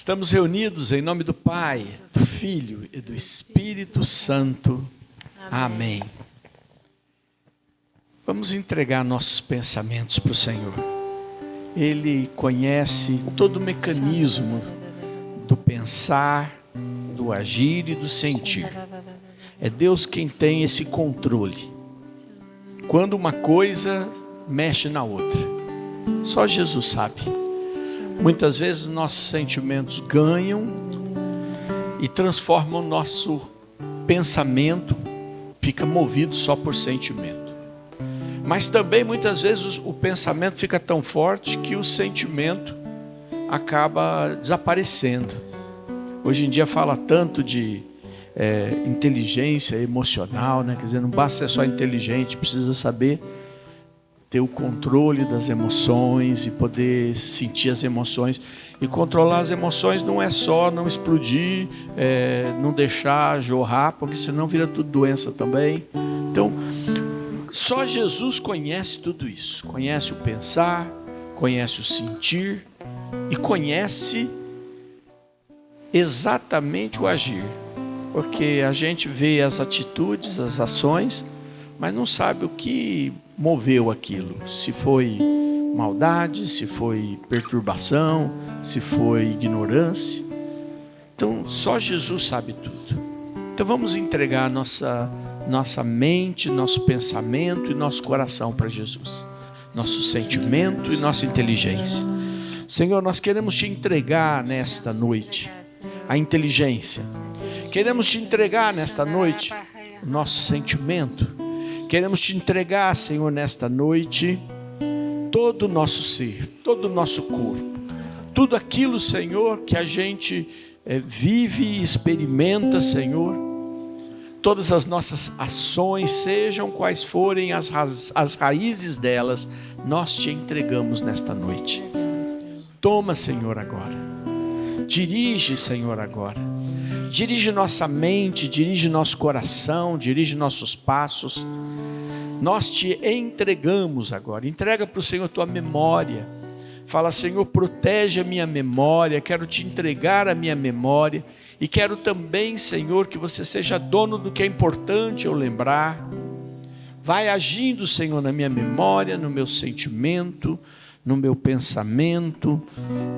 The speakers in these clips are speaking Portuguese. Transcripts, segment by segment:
Estamos reunidos em nome do Pai, do Filho e do Espírito Santo. Amém. Vamos entregar nossos pensamentos para o Senhor. Ele conhece todo o mecanismo do pensar, do agir e do sentir. É Deus quem tem esse controle. Quando uma coisa mexe na outra, só Jesus sabe. Muitas vezes nossos sentimentos ganham e transformam o nosso pensamento, fica movido só por sentimento. Mas também muitas vezes o pensamento fica tão forte que o sentimento acaba desaparecendo. Hoje em dia fala tanto de inteligência emocional, né? Quer dizer, não basta ser só inteligente, precisa saber ter o controle das emoções e poder sentir as emoções. E controlar as emoções não é só não explodir, não deixar jorrar, porque senão vira tudo doença também. Então, só Jesus conhece tudo isso. Conhece o pensar, conhece o sentir e conhece exatamente o agir. Porque a gente vê as atitudes, as ações, mas não sabe o que moveu aquilo. Se foi maldade, se foi perturbação, se foi ignorância. Então, só Jesus sabe tudo. Então, vamos entregar nossa mente, nosso pensamento e nosso coração para Jesus. Nosso sentimento e nossa inteligência. Senhor, nós queremos te entregar nesta noite a inteligência. Queremos te entregar nesta noite o nosso sentimento. Queremos te entregar, Senhor, nesta noite, todo o nosso ser, todo o nosso corpo. Tudo aquilo, Senhor, que a gente vive e experimenta, Senhor. Todas as nossas ações, sejam quais forem as raízes delas, nós te entregamos nesta noite. Toma, Senhor, agora. Dirige, Senhor, agora. Dirige nossa mente, dirige nosso coração, dirige nossos passos. Nós te entregamos agora. Entrega para o Senhor tua memória. Fala, Senhor, protege a minha memória. Quero te entregar a minha memória. E quero também, Senhor, que você seja dono do que é importante eu lembrar. Vai agindo, Senhor, na minha memória, no meu sentimento, no meu pensamento.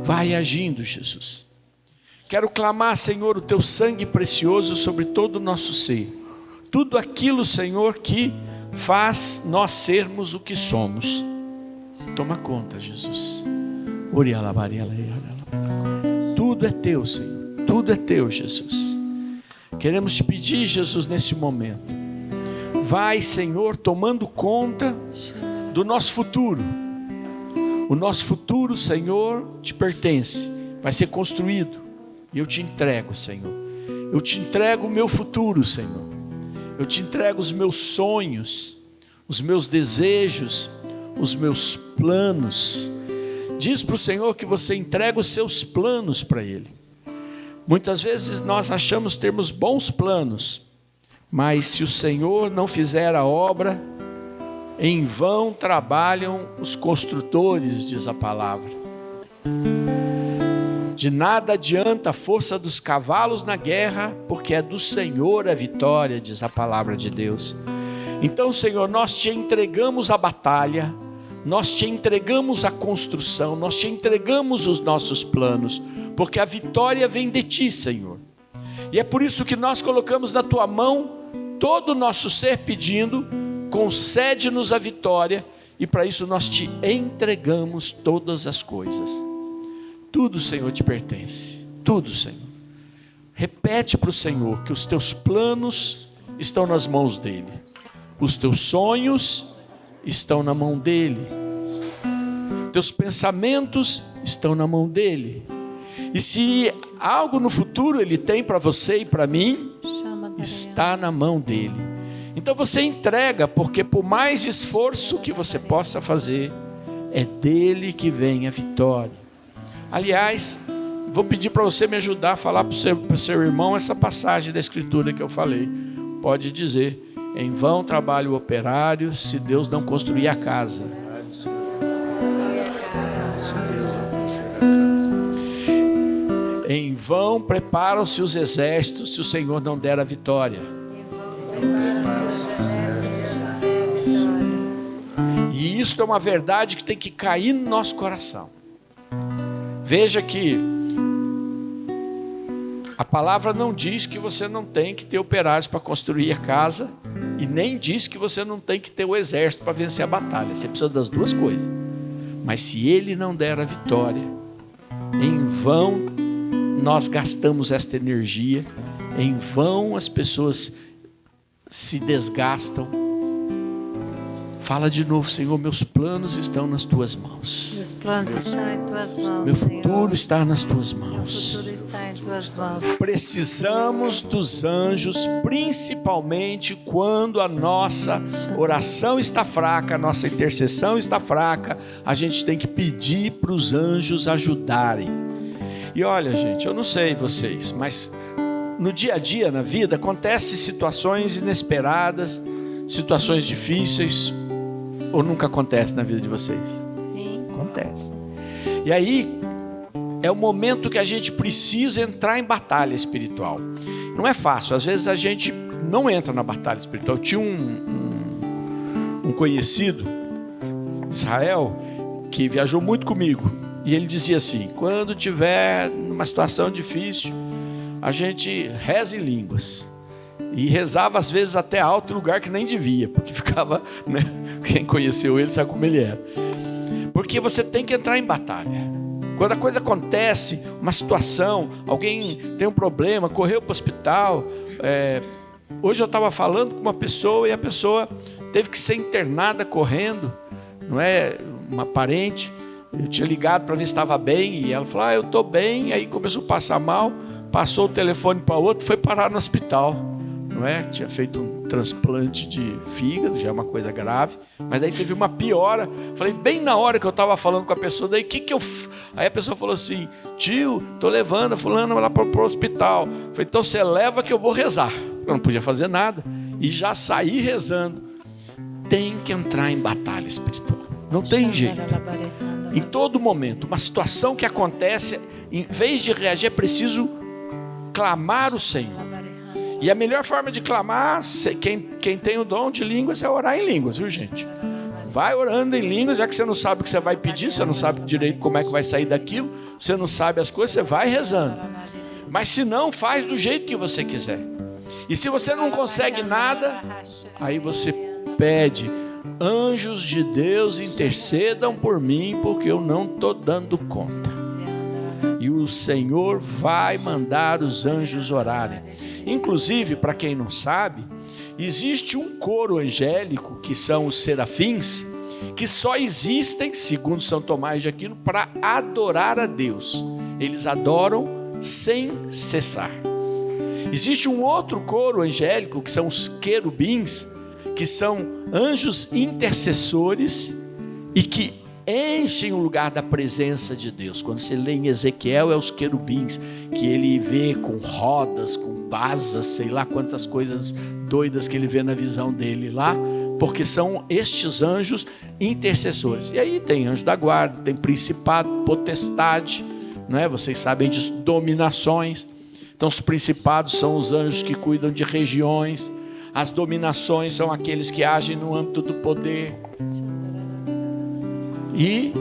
Vai agindo, Jesus. Quero clamar, Senhor, o teu sangue precioso sobre todo o nosso ser. Tudo aquilo, Senhor, que faz nós sermos o que somos. Toma conta, Jesus. Tudo é teu, Senhor. Tudo é teu, Jesus. Queremos te pedir, Jesus, nesse momento. Vai, Senhor, tomando conta do nosso futuro. O nosso futuro, Senhor, te pertence. Vai ser construído. E eu te entrego, Senhor. Eu te entrego o meu futuro, Senhor. Eu te entrego os meus sonhos, os meus desejos, os meus planos. Diz para o Senhor que você entrega os seus planos para Ele. Muitas vezes nós achamos termos bons planos, mas se o Senhor não fizer a obra, em vão trabalham os construtores, diz a palavra. De nada adianta a força dos cavalos na guerra, porque é do Senhor a vitória, diz a palavra de Deus. Então, Senhor, nós te entregamos a batalha, nós te entregamos a construção, nós te entregamos os nossos planos, porque a vitória vem de ti, Senhor. E é por isso que nós colocamos na tua mão todo o nosso ser pedindo, concede-nos a vitória, e para isso nós te entregamos todas as coisas. Tudo, Senhor, te pertence. Tudo, Senhor. Repete para o Senhor que os teus planos estão nas mãos dEle. Os teus sonhos estão na mão dEle. Teus pensamentos estão na mão dEle. E se algo no futuro Ele tem para você e para mim, está na mão dEle. Então você entrega, porque por mais esforço que você possa fazer, é dEle que vem a vitória. Aliás, vou pedir para você me ajudar a falar para o seu irmão essa passagem da Escritura que eu falei. Pode dizer: em vão trabalha o operário, se Deus não construir a casa. Em vão preparam-se os exércitos se o Senhor não der a vitória. E isso é uma verdade que tem que cair no nosso coração. Veja que a palavra não diz que você não tem que ter operários para construir a casa, e nem diz que você não tem que ter o exército para vencer a batalha. Você precisa das duas coisas. Mas se ele não der a vitória, em vão nós gastamos esta energia, em vão as pessoas se desgastam. Fala de novo: Senhor, meus planos estão nas tuas mãos. Meus planos estão em tuas mãos. Meu futuro Senhor. está nas tuas mãos. Meu futuro está em tuas mãos. Precisamos dos anjos, principalmente quando a nossa oração está fraca, a nossa intercessão está fraca. A gente tem que pedir para os anjos ajudarem. E olha, gente, eu não sei vocês, mas no dia a dia, na vida, acontecem situações inesperadas, situações difíceis. Ou nunca acontece na vida de vocês? Sim. Acontece. E aí é o momento que a gente precisa entrar em batalha espiritual. Não é fácil, às vezes a gente não entra na batalha espiritual. Eu tinha um conhecido, Israel, que viajou muito comigo, e ele dizia assim: quando tiver numa situação difícil, a gente reza em línguas. E rezava às vezes até alto lugar que nem devia, porque ficava, né? Quem conheceu ele sabe como ele era. Porque você tem que entrar em batalha. Quando a coisa acontece, uma situação, alguém tem um problema, correu para o hospital. Hoje eu estava falando com uma pessoa e a pessoa teve que ser internada correndo, não é? Uma parente. Eu tinha ligado para ver se estava bem e ela falou: eu estou bem. Aí começou a passar mal, passou o telefone para outro, foi parar no hospital. Não é? Tinha feito um transplante de fígado, já é uma coisa grave, mas daí teve uma piora. Falei, bem na hora que eu estava falando com a pessoa, daí aí a pessoa falou assim: tio, tô levando a fulana lá para o hospital. Falei, então você leva que eu vou rezar. Eu não podia fazer nada e já saí rezando. Tem que entrar em batalha espiritual, não tem jeito. Em todo momento, uma situação que acontece, em vez de reagir, é preciso clamar o Senhor. E a melhor forma de clamar, quem tem o dom de línguas, é orar em línguas, viu, gente? Vai orando em línguas, já que você não sabe o que você vai pedir, você não sabe direito como é que vai sair daquilo, você não sabe as coisas, você vai rezando. Mas se não, faz do jeito que você quiser. E se você não consegue nada, aí você pede: anjos de Deus, intercedam por mim, porque eu não estou dando conta. E o Senhor vai mandar os anjos orarem. Inclusive, para quem não sabe, existe um coro angélico, que são os serafins, que só existem, segundo São Tomás de Aquino, para adorar a Deus. Eles adoram sem cessar. Existe um outro coro angélico, que são os querubins, que são anjos intercessores e que enchem o lugar da presença de Deus. Quando você lê em Ezequiel, é os querubins, que ele vê com rodas, com asas, sei lá quantas coisas doidas que ele vê na visão dele lá, porque são estes anjos intercessores. E aí tem anjo da guarda, tem principado, potestade, não é? Vocês sabem disso, dominações. Então os principados são os anjos que cuidam de regiões, as dominações são aqueles que agem no âmbito do poder. E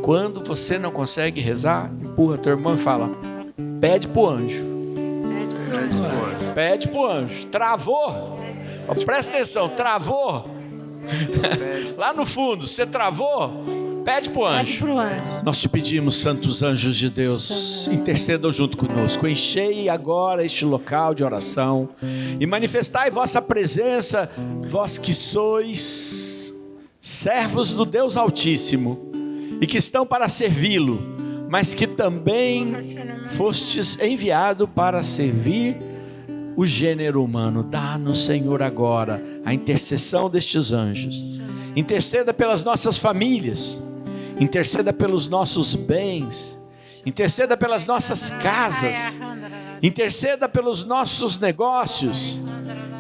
quando você não consegue rezar, empurra teu irmão e fala: pede pro anjo. Pede pro anjo. Travou? Presta atenção, travou? Lá no fundo, você travou? Pede pro anjo. Nós te pedimos, santos anjos de Deus, intercedam junto conosco. Enchei agora este local de oração e manifestai vossa presença, vós que sois servos do Deus Altíssimo e que estão para servi-lo, mas que também fostes enviado para servir o gênero humano. Dá-nos, Senhor, agora a intercessão destes anjos. Interceda pelas nossas famílias, interceda pelos nossos bens, interceda pelas nossas casas, interceda pelos nossos negócios,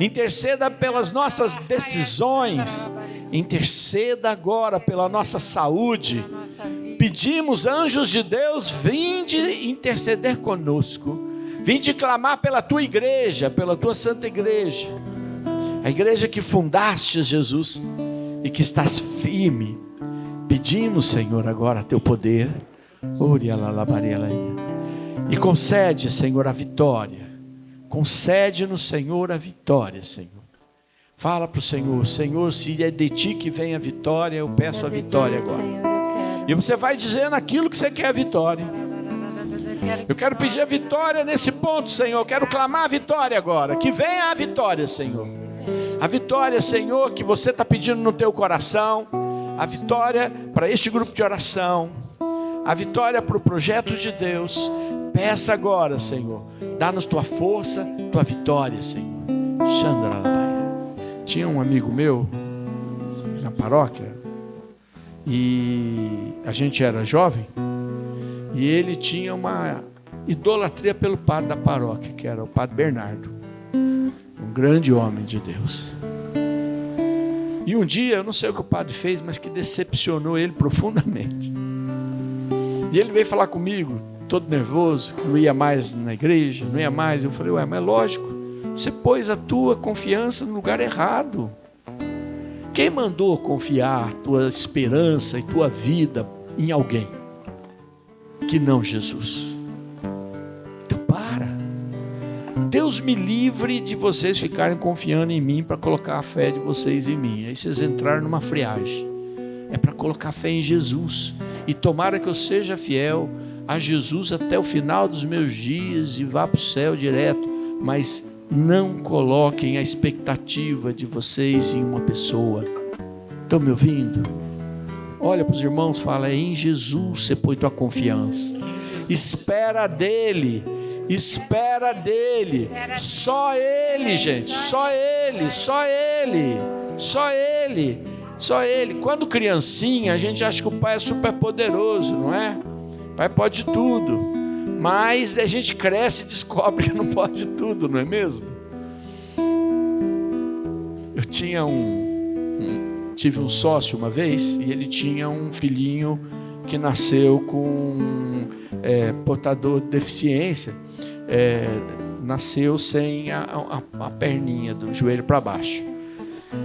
interceda pelas nossas decisões, interceda agora pela nossa saúde, Pedimos, anjos de Deus, vinde interceder conosco. Vinde clamar pela tua igreja, pela tua santa igreja. A igreja que fundaste, Jesus, e que estás firme. Pedimos, Senhor, agora teu poder. E concede, Senhor, a vitória. Concede-nos, Senhor, a vitória, Senhor. Fala para o Senhor: Senhor, se é de ti que vem a vitória, eu peço a vitória agora. E você vai dizendo aquilo que você quer a vitória. Eu quero pedir a vitória nesse ponto, Senhor. Eu quero clamar a vitória agora. Que venha a vitória, Senhor. A vitória, Senhor, que você está pedindo no teu coração. A vitória para este grupo de oração. A vitória para o projeto de Deus. Peça agora, Senhor. Dá-nos tua força, tua vitória, Senhor. Tinha um amigo meu na paróquia. E a gente era jovem. E ele tinha uma idolatria pelo padre da paróquia, que era o padre Bernardo. Um grande homem de Deus. E um dia, eu não sei o que o padre fez, mas que decepcionou ele profundamente. E ele veio falar comigo, todo nervoso, que não ia mais na igreja, não ia mais. Eu falei: ué, mas é lógico, você pôs a tua confiança no lugar errado. Quem mandou confiar tua esperança e tua vida em alguém que não Jesus? Então para. Deus me livre de vocês ficarem confiando em mim para colocar a fé de vocês em mim. Aí vocês entraram numa friagem. É para colocar fé em Jesus. E tomara que eu seja fiel a Jesus até o final dos meus dias e vá para o céu direto. Mas não coloquem a expectativa de vocês em uma pessoa. Estão me ouvindo? Olha para os irmãos, fala: é em Jesus você põe tua confiança. Espera dele. Espera dele. Só ele, gente. Só ele. Só ele. Só ele. Só ele. Quando criancinha, a gente acha que o pai é super poderoso, não é? O pai pode tudo. Mas a gente cresce e descobre que não pode tudo, não é mesmo? Eu tive um sócio uma vez, e ele tinha um filhinho que nasceu com portador de deficiência, nasceu sem a perninha do joelho para baixo.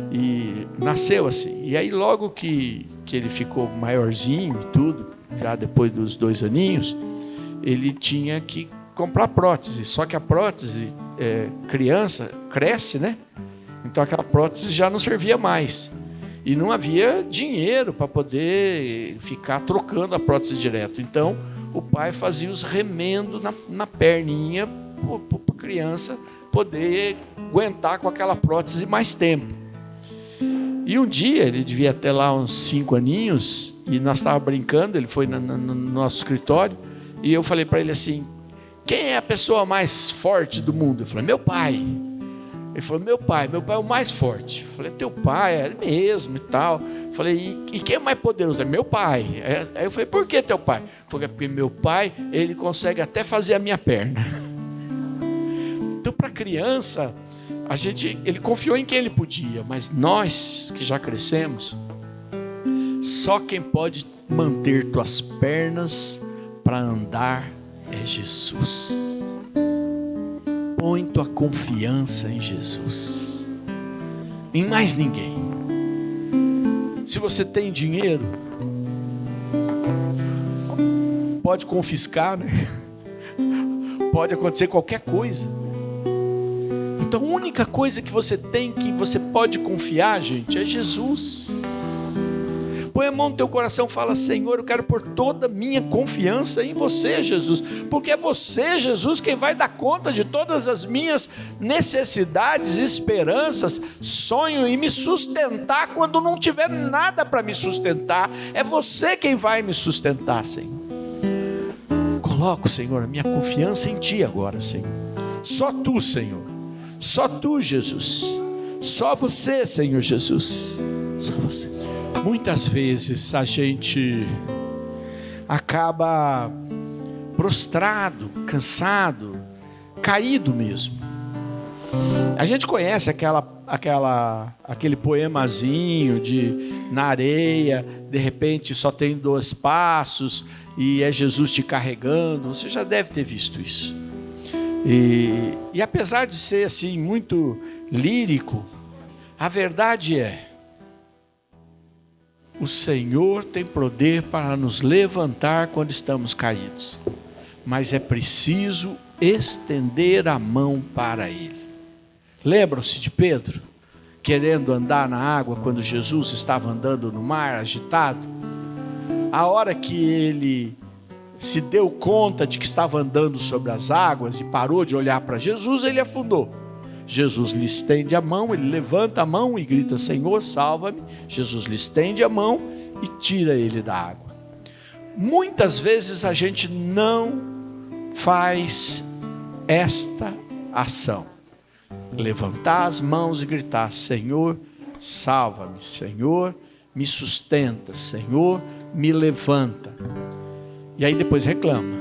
E nasceu assim. E aí logo que ele ficou maiorzinho e tudo, já depois dos 2 aninhos, ele tinha que comprar prótese. Só que a prótese, criança, cresce, né? Então aquela prótese já não servia mais. E não havia dinheiro para poder ficar trocando a prótese direto. Então o pai fazia os remendos na perninha para a criança poder aguentar com aquela prótese mais tempo. E um dia, ele devia ter lá uns 5 aninhos, e nós estávamos brincando, ele foi no nosso escritório, e eu falei para ele assim: quem é a pessoa mais forte do mundo? Eu falei: meu pai. Ele falou: meu pai é o mais forte. Eu falei: teu pai? É mesmo e tal. Eu falei: e quem é mais poderoso? É meu pai. Aí eu falei: por que teu pai? Ele falou: porque meu pai, ele consegue até fazer a minha perna. Então, para criança, ele confiou em quem ele podia, mas nós que já crescemos, só quem pode manter tuas pernas para andar é Jesus. Põe tua confiança em Jesus, em mais ninguém. Se você tem dinheiro, pode confiscar, né? Pode acontecer qualquer coisa. Então a única coisa que você tem, que você pode confiar, gente, é Jesus. Põe a mão no teu coração e fala: Senhor, eu quero pôr toda a minha confiança em você, Jesus. Porque é você, Jesus, quem vai dar conta de todas as minhas necessidades, esperanças, sonho, e me sustentar quando não tiver nada para me sustentar. É você quem vai me sustentar, Senhor. Coloco, Senhor, a minha confiança em Ti agora, Senhor. Só Tu, Senhor. Só Tu, Jesus. Só você, Senhor Jesus. Só você. Muitas vezes a gente acaba prostrado, cansado, caído mesmo. A gente conhece aquela aquele poemazinho de na areia, de repente só tem 2 passos e é Jesus te carregando. Você já deve ter visto isso. E apesar de ser assim muito lírico, a verdade é: o Senhor tem poder para nos levantar quando estamos caídos, mas é preciso estender a mão para Ele. Lembram-se de Pedro, querendo andar na água quando Jesus estava andando no mar agitado? A hora que ele se deu conta de que estava andando sobre as águas e parou de olhar para Jesus, ele afundou. Jesus lhe estende a mão, ele levanta a mão e grita: Senhor, salva-me. Jesus lhe estende a mão e tira ele da água. Muitas vezes a gente não faz esta ação: levantar as mãos e gritar: Senhor, salva-me. Senhor, me sustenta. Senhor, me levanta. E aí depois reclama.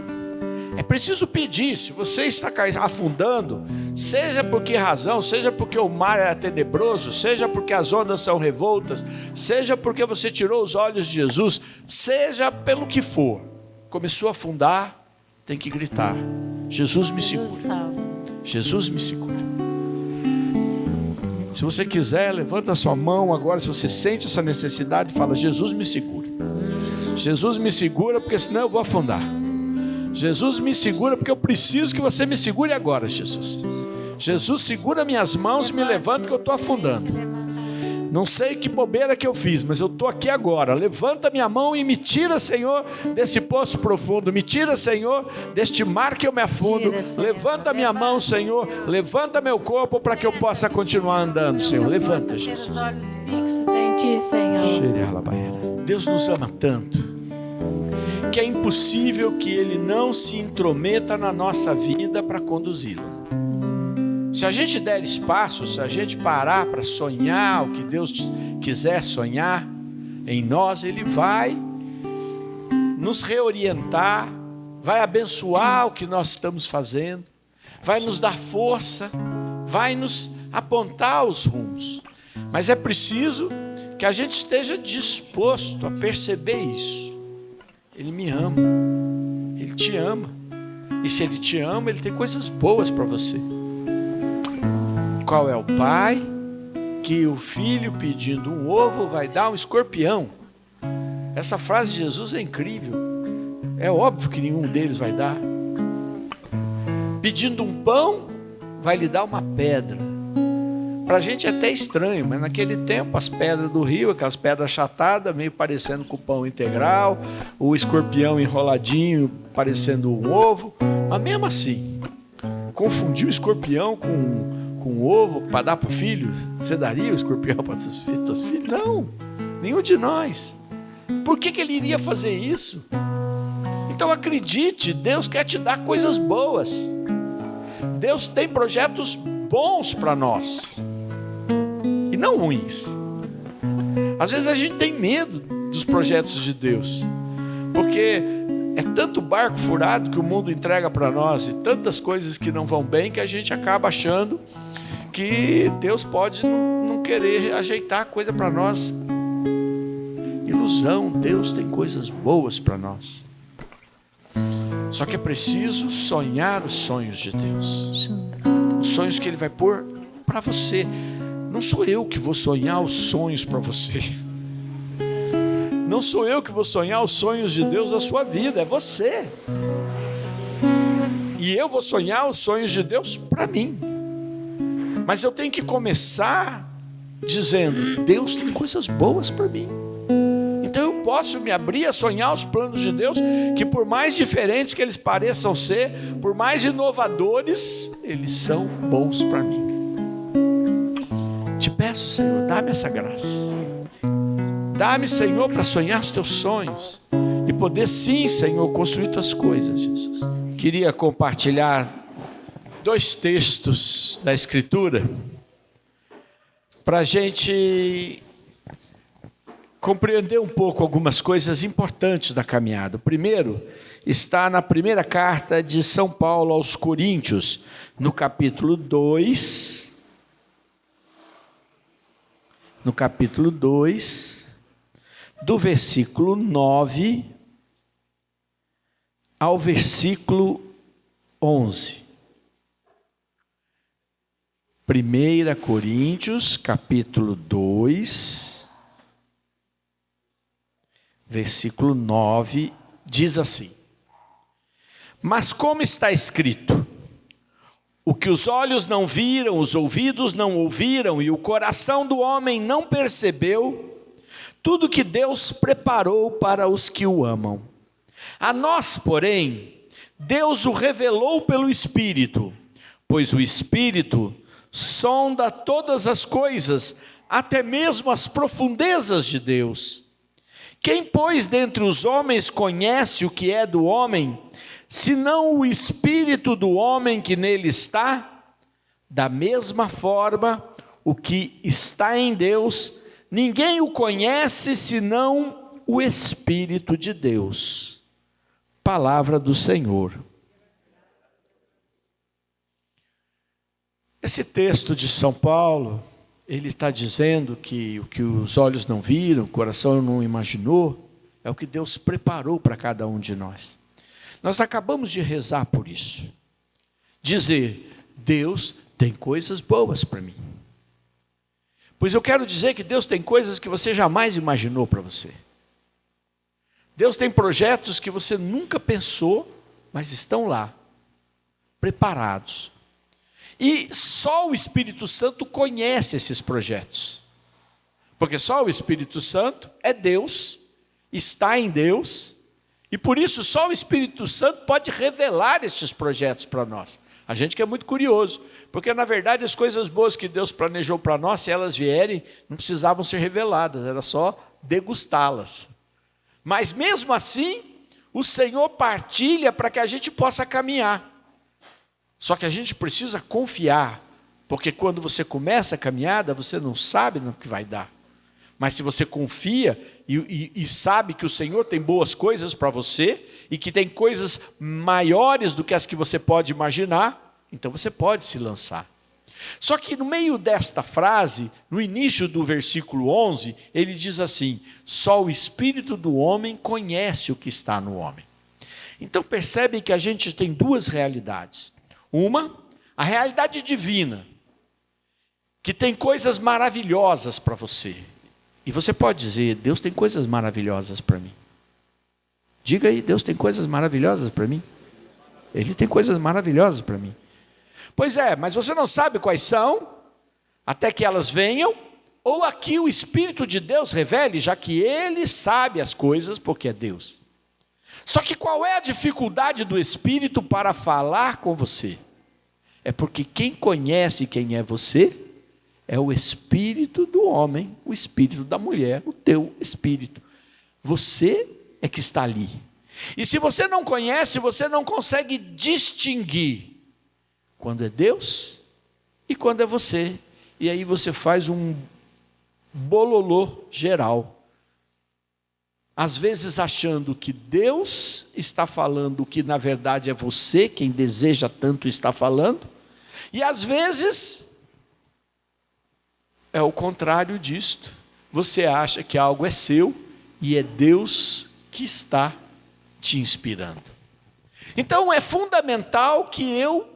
É preciso pedir. Se você está afundando, seja por que razão, seja porque o mar é tenebroso, seja porque as ondas são revoltas, seja porque você tirou os olhos de Jesus, seja pelo que for, começou a afundar, tem que gritar: Jesus me segura. Jesus me segura. Se você quiser, levanta a sua mão agora. Se você sente essa necessidade, fala: Jesus me segura. Jesus me segura, porque senão eu vou afundar. Jesus me segura, porque eu preciso que você me segure agora, Jesus. Jesus, segura minhas mãos e me levanta, que eu estou afundando. Não sei que bobeira que eu fiz, mas eu estou aqui agora. Levanta minha mão e me tira, Senhor, desse poço profundo. Me tira, Senhor, deste mar que eu me afundo. Levanta minha mão, Senhor. Levanta meu corpo para que eu possa continuar andando, Senhor. Levanta, Jesus. Os olhos fixos em Ti, Senhor. Deus nos ama tanto que é impossível que Ele não se intrometa na nossa vida para conduzi-la. Se a gente der espaço, se a gente parar para sonhar o que Deus quiser sonhar em nós, Ele vai nos reorientar, vai abençoar o que nós estamos fazendo, vai nos dar força, vai nos apontar os rumos. Mas é preciso que a gente esteja disposto a perceber isso. Ele me ama, Ele te ama, e se Ele te ama, Ele tem coisas boas para você. Qual é o pai que o filho pedindo um ovo vai dar um escorpião? Essa frase de Jesus é incrível. É óbvio que nenhum deles vai dar. Pedindo um pão, vai lhe dar uma pedra. Para a gente é até estranho, mas naquele tempo as pedras do rio, aquelas pedras achatadas, meio parecendo com o pão integral, o escorpião enroladinho, parecendo um ovo, mas mesmo assim, confundir o escorpião com ovo para dar para o filho. Você daria o escorpião para seus filhos? Não, nenhum de nós. Por que ele iria fazer isso? Então acredite, Deus quer te dar coisas boas. Deus tem projetos bons para nós e não ruins. Às vezes a gente tem medo dos projetos de Deus, porque é tanto barco furado que o mundo entrega para nós e tantas coisas que não vão bem, que a gente acaba achando que Deus pode não querer ajeitar a coisa para nós. Ilusão, Deus tem coisas boas para nós. Só que é preciso sonhar os sonhos de Deus, os sonhos que Ele vai pôr para você. Não sou eu que vou sonhar os sonhos para você. Não sou eu que vou sonhar os sonhos de Deus na sua vida, é você. E eu vou sonhar os sonhos de Deus para mim. Mas eu tenho que começar dizendo: Deus tem coisas boas para mim. Então eu posso me abrir a sonhar os planos de Deus, que por mais diferentes que eles pareçam ser, por mais inovadores, eles são bons para mim. Te peço, Senhor, dá-me essa graça. Dá-me, Senhor, para sonhar os teus sonhos e poder sim, Senhor, construir tuas coisas, Jesus. Queria compartilhar 2 textos da Escritura para a gente compreender um pouco algumas coisas importantes da caminhada. O primeiro está na primeira carta de São Paulo aos Coríntios, no capítulo 2, no capítulo 2, do versículo 9 ao versículo 11. 1 Coríntios, capítulo 2, versículo 9, diz assim: Mas como está escrito, o que os olhos não viram, os ouvidos não ouviram e o coração do homem não percebeu, tudo que Deus preparou para os que o amam. A nós, porém, Deus o revelou pelo Espírito, pois o Espírito sonda todas as coisas, até mesmo as profundezas de Deus. Quem, pois, dentre os homens conhece o que é do homem, senão o espírito do homem que nele está? Da mesma forma, o que está em Deus, ninguém o conhece, senão o Espírito de Deus. Palavra do Senhor. Esse texto de São Paulo, ele está dizendo que o que os olhos não viram, o coração não imaginou, é o que Deus preparou para cada um de nós. Nós acabamos de rezar por isso. Dizer, Deus tem coisas boas para mim. Pois eu quero dizer que Deus tem coisas que você jamais imaginou para você. Deus tem projetos que você nunca pensou, mas estão lá, preparados. E só o Espírito Santo conhece esses projetos. Porque só o Espírito Santo é Deus, está em Deus, e por isso só o Espírito Santo pode revelar estes projetos para nós. A gente que é muito curioso, porque na verdade as coisas boas que Deus planejou para nós, se elas vierem, não precisavam ser reveladas, era só degustá-las. Mas mesmo assim, o Senhor partilha para que a gente possa caminhar. Só que a gente precisa confiar, porque quando você começa a caminhada, você não sabe no que vai dar. Mas se você confia e sabe que o Senhor tem boas coisas para você, e que tem coisas maiores do que as que você pode imaginar, então você pode se lançar. Só que no meio desta frase, no início do versículo 11, ele diz assim: só o espírito do homem conhece o que está no homem. Então percebe que a gente tem duas realidades. Uma, a realidade divina, que tem coisas maravilhosas para você. E você pode dizer, Deus tem coisas maravilhosas para mim. Diga aí, Deus tem coisas maravilhosas para mim? Ele tem coisas maravilhosas para mim. Pois é, mas você não sabe quais são, até que elas venham, ou aqui o Espírito de Deus revele, já que Ele sabe as coisas, porque é Deus. Só que qual é a dificuldade do Espírito para falar com você? É porque quem conhece quem é você é o espírito do homem, o espírito da mulher, o teu espírito. Você é que está ali. E se você não conhece, você não consegue distinguir quando é Deus e quando é você. E aí você faz um bololô geral. Às vezes achando que Deus está falando que na verdade é você quem deseja tanto estar falando, e às vezes é o contrário disto. Você acha que algo é seu e é Deus que está te inspirando. Então é fundamental que eu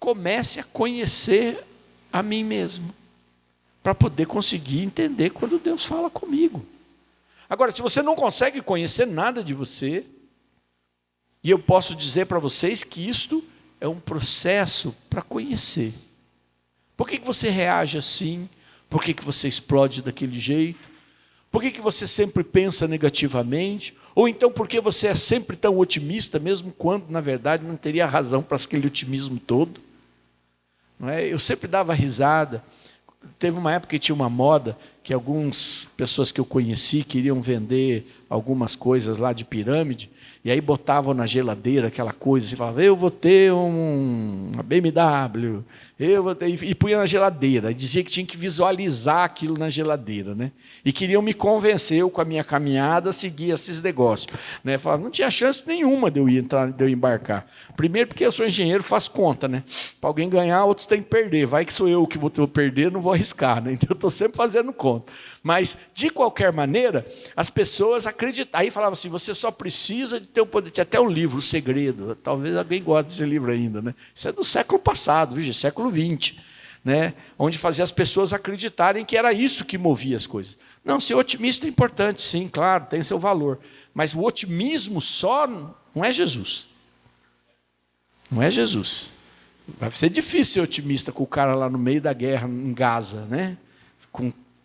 comece a conhecer a mim mesmo, para poder conseguir entender quando Deus fala comigo. Agora, se você não consegue conhecer nada de você, e eu posso dizer para vocês que isto é um processo para conhecer. Por que você reage assim? Por que você explode daquele jeito? Por que você sempre pensa negativamente? Ou então por que você é sempre tão otimista, mesmo quando, na verdade, não teria razão para aquele otimismo todo? Não é? Eu sempre dava risada. Teve uma época que tinha uma moda que algumas pessoas que eu conheci queriam vender algumas coisas lá de pirâmide, e aí botavam na geladeira aquela coisa, e falavam, eu vou ter uma BMW, eu vou ter, e punha na geladeira, e dizia que tinha que visualizar aquilo na geladeira, né? E queriam me convencer, eu com a minha caminhada, a seguir esses negócios, né? Falavam, não tinha chance nenhuma de eu entrar, de eu embarcar. Primeiro porque eu sou engenheiro, faço conta, né? Para alguém ganhar, outros têm que perder, vai que sou eu que vou perder, não vou arriscar, né? Então eu estou sempre fazendo conta. ponto. Mas, de qualquer maneira, as pessoas acreditavam. Aí falavam assim, você só precisa de ter o poder. Tinha até um livro, O Segredo. Talvez alguém goste desse livro ainda, né? Isso é do século passado, viu? Século XX. Né? Onde fazia as pessoas acreditarem que era isso que movia as coisas. Não, ser otimista é importante, sim, claro, tem seu valor. Mas o otimismo só não é Jesus. Não é Jesus. Vai ser difícil ser otimista com o cara lá no meio da guerra em Gaza, né?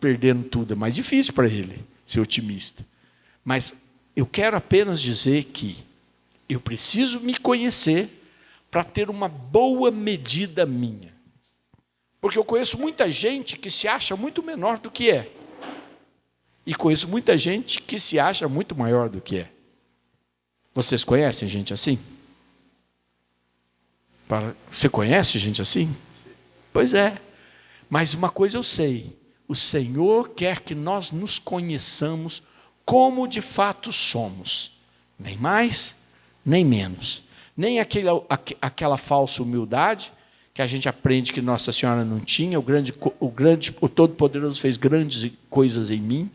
Perdendo tudo. É mais difícil para ele ser otimista. Mas eu quero apenas dizer que eu preciso me conhecer para ter uma boa medida minha. Porque eu conheço muita gente que se acha muito menor do que é. E conheço muita gente que se acha muito maior do que é. Vocês conhecem gente assim? Você conhece gente assim? Pois é. Mas uma coisa eu sei. O Senhor quer que nós nos conheçamos como de fato somos. Nem mais, nem menos. Nem aquela falsa humildade que a gente aprende que Nossa Senhora não tinha. O Todo-Poderoso fez grandes coisas em mim.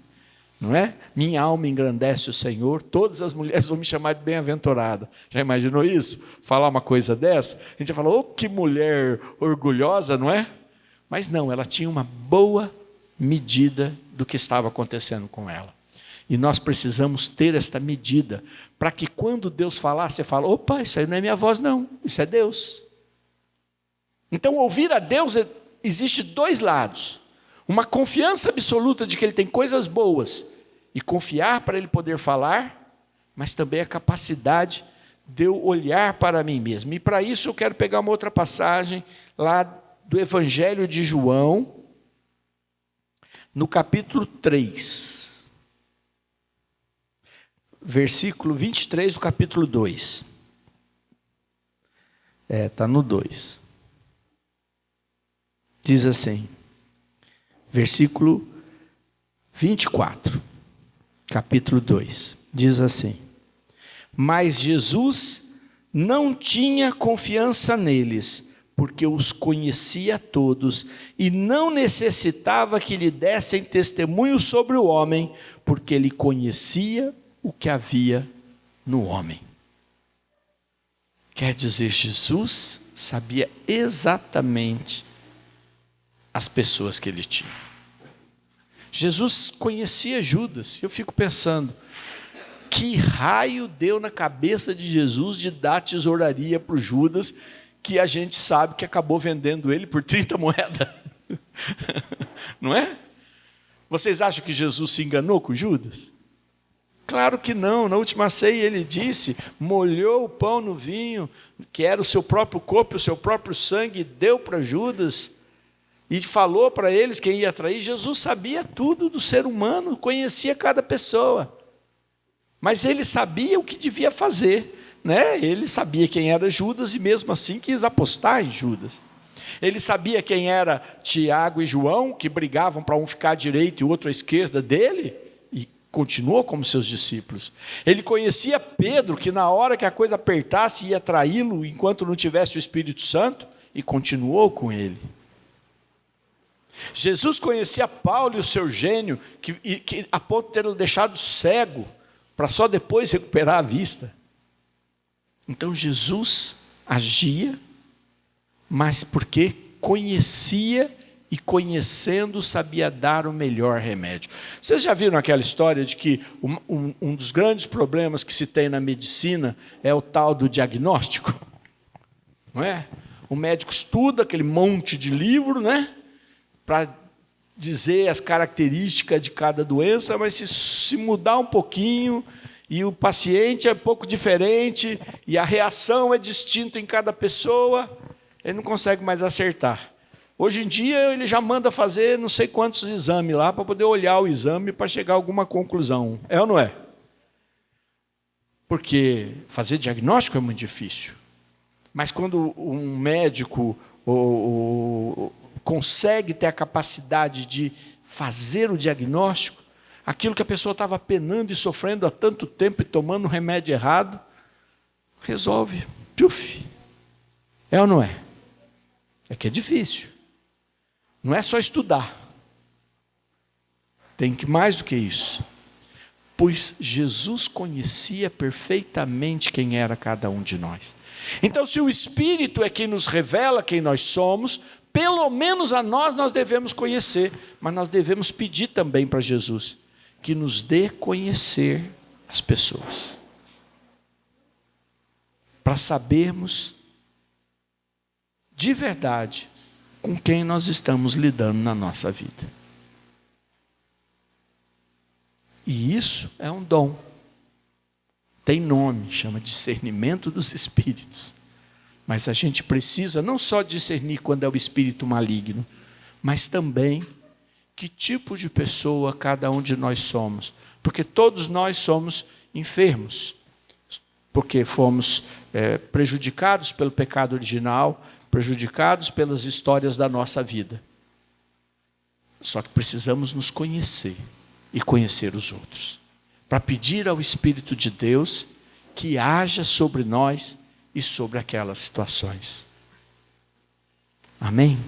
Não é? Minha alma engrandece o Senhor, todas as mulheres vão me chamar de bem-aventurada. Já imaginou isso? Falar uma coisa dessa? A gente já falou, oh, que mulher orgulhosa, não é? Mas não, ela tinha uma boa medida do que estava acontecendo com ela. E nós precisamos ter esta medida, para que quando Deus falar, você fala, opa, isso aí não é minha voz não, isso é Deus. Então, ouvir a Deus, existe dois lados. Uma confiança absoluta de que Ele tem coisas boas e confiar para Ele poder falar, mas também a capacidade de eu olhar para mim mesmo. E para isso eu quero pegar uma outra passagem lá do Evangelho de João, no capítulo 3, versículo 23 do capítulo 2. Está no 2. Diz assim, versículo 24, capítulo 2, diz assim: mas Jesus não tinha confiança neles, porque os conhecia todos, e não necessitava que lhe dessem testemunho sobre o homem, porque ele conhecia o que havia no homem. Quer dizer, Jesus sabia exatamente as pessoas que ele tinha. Jesus conhecia Judas. Eu fico pensando, que raio deu na cabeça de Jesus de dar tesouraria para o Judas, que a gente sabe que acabou vendendo ele por 30 moedas. Não é? Vocês acham que Jesus se enganou com Judas? Claro que não. Na última ceia ele disse, molhou o pão no vinho, que era o seu próprio corpo, o seu próprio sangue, e deu para Judas. E falou para eles quem ia trair. Jesus sabia tudo do ser humano, conhecia cada pessoa. Mas ele sabia o que devia fazer. Né? Ele sabia quem era Judas e mesmo assim quis apostar em Judas. Ele sabia quem era Tiago e João, que brigavam para um ficar à direita e o outro à esquerda dele, e continuou como seus discípulos. Ele conhecia Pedro, que na hora que a coisa apertasse ia traí-lo enquanto não tivesse o Espírito Santo, e continuou com ele. Jesus conhecia Paulo e o seu gênio, que a ponto de tê-lo deixado cego, para só depois recuperar a vista. Então Jesus agia, mas porque conhecia e conhecendo sabia dar o melhor remédio. Vocês já viram aquela história de que um dos grandes problemas que se tem na medicina é o tal do diagnóstico? Não é? O médico estuda aquele monte de livro, né? Para dizer as características de cada doença, mas se mudar um pouquinho, e o paciente é um pouco diferente, e a reação é distinta em cada pessoa, ele não consegue mais acertar. Hoje em dia, ele já manda fazer não sei quantos exames lá, para poder olhar o exame, para chegar a alguma conclusão. É ou não é? Porque fazer diagnóstico é muito difícil. Mas quando um médico consegue ter a capacidade de fazer o diagnóstico, aquilo que a pessoa estava penando e sofrendo há tanto tempo e tomando um remédio errado, resolve. Tchuf. É ou não é? É que é difícil. Não é só estudar. Tem que mais do que isso. Pois Jesus conhecia perfeitamente quem era cada um de nós. Então, se o Espírito é quem nos revela quem nós somos, pelo menos a nós devemos conhecer, mas nós devemos pedir também para Jesus que nos dê conhecer as pessoas, para sabermos de verdade com quem nós estamos lidando na nossa vida. E isso é um dom. Tem nome, chama discernimento dos espíritos. Mas a gente precisa não só discernir quando é o espírito maligno, mas também que tipo de pessoa cada um de nós somos. Porque todos nós somos enfermos. Porque fomos prejudicados pelo pecado original, prejudicados pelas histórias da nossa vida. Só que precisamos nos conhecer e conhecer os outros, para pedir ao Espírito de Deus que haja sobre nós e sobre aquelas situações. Amém?